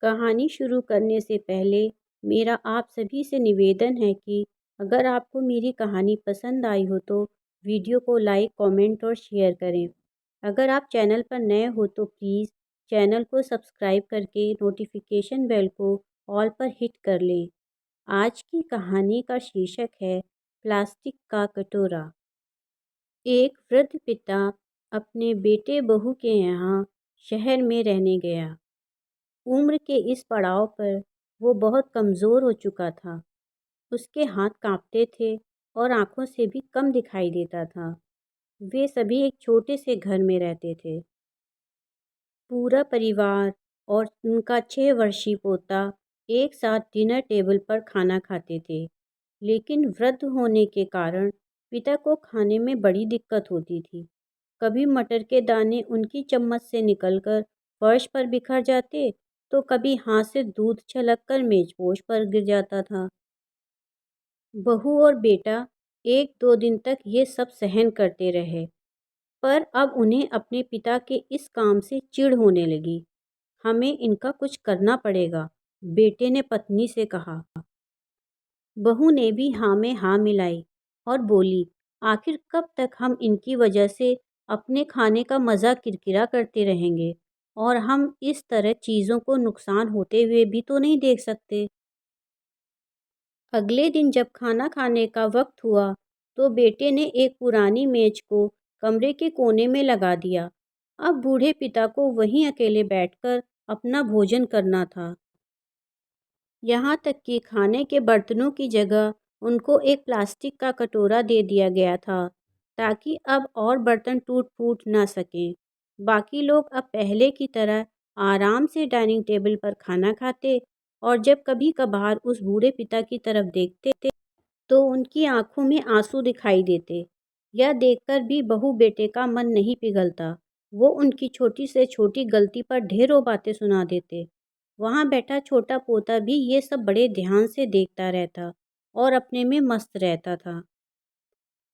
कहानी शुरू करने से पहले मेरा आप सभी से निवेदन है कि अगर आपको मेरी कहानी पसंद आई हो तो वीडियो को लाइक, कमेंट और शेयर करें। अगर आप चैनल पर नए हो तो प्लीज़ चैनल को सब्सक्राइब करके नोटिफिकेशन बेल को ऑल पर हिट कर लें। आज की कहानी का शीर्षक है प्लास्टिक का कटोरा। एक वृद्ध पिता अपने बेटे बहू के यहाँ शहर में रहने गया। उम्र के इस पड़ाव पर वो बहुत कमज़ोर हो चुका था। उसके हाथ कांपते थे और आंखों से भी कम दिखाई देता था। वे सभी एक छोटे से घर में रहते थे। पूरा परिवार और उनका 6 वर्षीय पोता एक साथ डिनर टेबल पर खाना खाते थे। लेकिन वृद्ध होने के कारण पिता को खाने में बड़ी दिक्कत होती थी। कभी मटर के दाने उनकी चम्मच से निकलकर फर्श पर बिखर जाते, तो कभी हाथ से दूध छलककर मेजपोश पर गिर जाता था। बहू और बेटा 1-2 दिन तक ये सब सहन करते रहे, पर अब उन्हें अपने पिता के इस काम से चिढ़ होने लगी। हमें इनका कुछ करना पड़ेगा, बेटे ने पत्नी से कहा। बहू ने भी हाँ में हाँ मिलाई और बोली, आखिर कब तक हम इनकी वजह से अपने खाने का मज़ा किरकिरा करते रहेंगे और हम इस तरह चीज़ों को नुकसान होते हुए भी तो नहीं देख सकते। अगले दिन जब खाना खाने का वक्त हुआ तो बेटे ने एक पुरानी मेज को कमरे के कोने में लगा दिया। अब बूढ़े पिता को वहीं अकेले बैठकर अपना भोजन करना था। यहाँ तक कि खाने के बर्तनों की जगह उनको एक प्लास्टिक का कटोरा दे दिया गया था, ताकि अब और बर्तन टूट फूट ना सकें। बाकी लोग अब पहले की तरह आराम से डाइनिंग टेबल पर खाना खाते और जब कभी कभार उस बूढ़े पिता की तरफ देखते तो उनकी आंखों में आंसू दिखाई देते। यह देखकर भी बहू बेटे का मन नहीं पिघलता। वो उनकी छोटी से छोटी गलती पर ढेरों बातें सुना देते। वहाँ बैठा छोटा पोता भी ये सब बड़े ध्यान से देखता रहता और अपने में मस्त रहता था।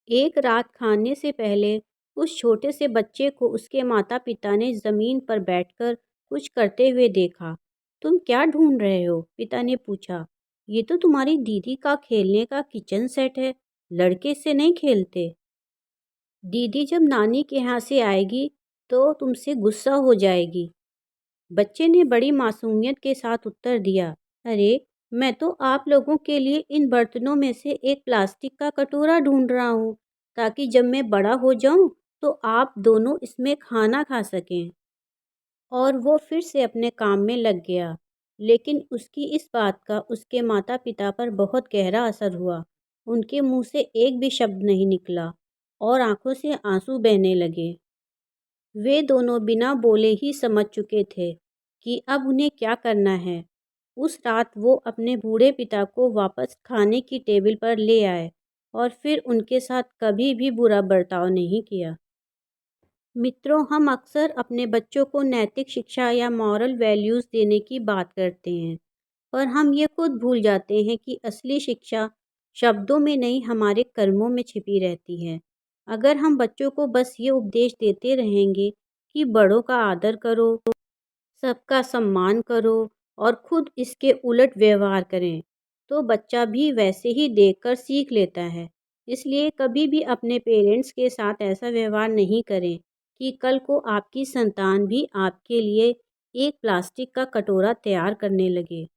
एक रात खाने से पहले उस छोटे से बच्चे को उसके माता पिता ने ज़मीन पर बैठकर कुछ करते हुए देखा। तुम क्या ढूंढ रहे हो? पिता ने पूछा। ये तो तुम्हारी दीदी का खेलने का किचन सेट है, लड़के से नहीं खेलते। दीदी जब नानी के यहाँ से आएगी तो तुमसे गुस्सा हो जाएगी। बच्चे ने बड़ी मासूमियत के साथ उत्तर दिया, अरे मैं तो आप लोगों के लिए इन बर्तनों में से एक प्लास्टिक का कटोरा ढूंढ रहा हूँ, ताकि जब मैं बड़ा हो जाऊँ तो आप दोनों इसमें खाना खा सकें। और वो फिर से अपने काम में लग गया। लेकिन उसकी इस बात का उसके माता पिता पर बहुत गहरा असर हुआ। उनके मुंह से एक भी शब्द नहीं निकला और आंखों से आंसू बहने लगे। वे दोनों बिना बोले ही समझ चुके थे कि अब उन्हें क्या करना है। उस रात वो अपने बूढ़े पिता को वापस खाने की टेबल पर ले आए और फिर उनके साथ कभी भी बुरा बर्ताव नहीं किया। मित्रों, हम अक्सर अपने बच्चों को नैतिक शिक्षा या मॉरल वैल्यूज़ देने की बात करते हैं, पर हम ये खुद भूल जाते हैं कि असली शिक्षा शब्दों में नहीं, हमारे कर्मों में छिपी रहती है। अगर हम बच्चों को बस ये उपदेश देते रहेंगे कि बड़ों का आदर करो, सबका सम्मान करो और खुद इसके उलट व्यवहार करें, तो बच्चा भी वैसे ही देखकर सीख लेता है। इसलिए कभी भी अपने पेरेंट्स के साथ ऐसा व्यवहार नहीं करें कि कल को आपकी संतान भी आपके लिए एक प्लास्टिक का कटोरा तैयार करने लगे।